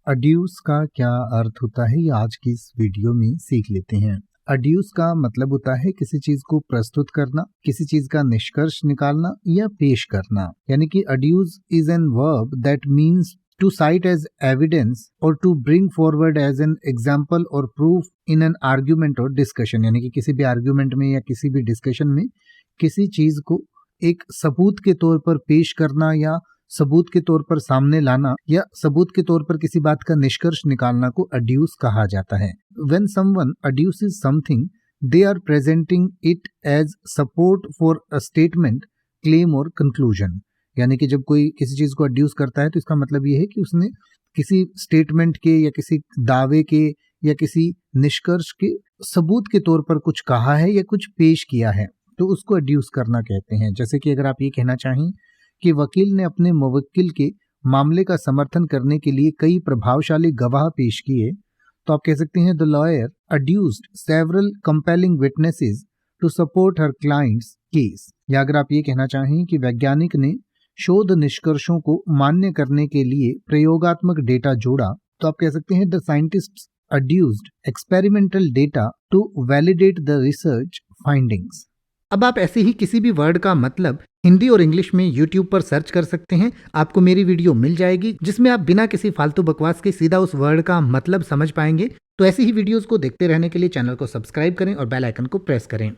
Adduce का क्या अर्थ होता है ये आज की इस वीडियो में सीख लेते हैं। अड्यूस का मतलब होता है किसी चीज को प्रस्तुत करना, किसी चीज का निष्कर्ष निकालना या पेश करना। यानी कि adduce is an verb that means to cite as evidence और to bring forward as an example और प्रूफ इन एन आर्ग्यूमेंट और डिस्कशन। यानी कि किसी भी आर्ग्यूमेंट में या किसी भी डिस्कशन में किसी चीज को एक सबूत के तौर पर पेश करना या सबूत के तौर पर सामने लाना या सबूत के तौर पर किसी बात का निष्कर्ष निकालना को अड्यूस कहा जाता है। When someone adduces something, they are presenting it as support for a statement, claim or conclusion। यानी कि जब कोई किसी चीज को अड्यूस करता है तो इसका मतलब ये है कि उसने किसी स्टेटमेंट के या किसी दावे के या किसी निष्कर्ष के सबूत के तौर पर कुछ कहा है या कुछ पेश किया है, तो उसको अड्यूस करना कहते हैं। जैसे कि अगर आप ये कहना चाहें कि वकील ने अपने मुवक्किल के मामले का समर्थन करने के लिए कई प्रभावशाली गवाह पेश किए, तो आप कह सकते हैं the lawyer adduced several compelling witnesses to support her client's case. या अगर आप ये कहना चाहें कि वैज्ञानिक ने शोध निष्कर्षों को मान्य करने के लिए प्रयोगात्मक डेटा जोड़ा, तो आप कह सकते हैं the scientists adduced experimental data to validate the research findings. अब आप ऐसे ही किसी भी वर्ड का मतलब हिंदी और इंग्लिश में YouTube पर सर्च कर सकते हैं। आपको मेरी वीडियो मिल जाएगी जिसमें आप बिना किसी फालतू बकवास के सीधा उस वर्ड का मतलब समझ पाएंगे। तो ऐसी ही वीडियोस को देखते रहने के लिए चैनल को सब्सक्राइब करें और बेल आइकन को प्रेस करें।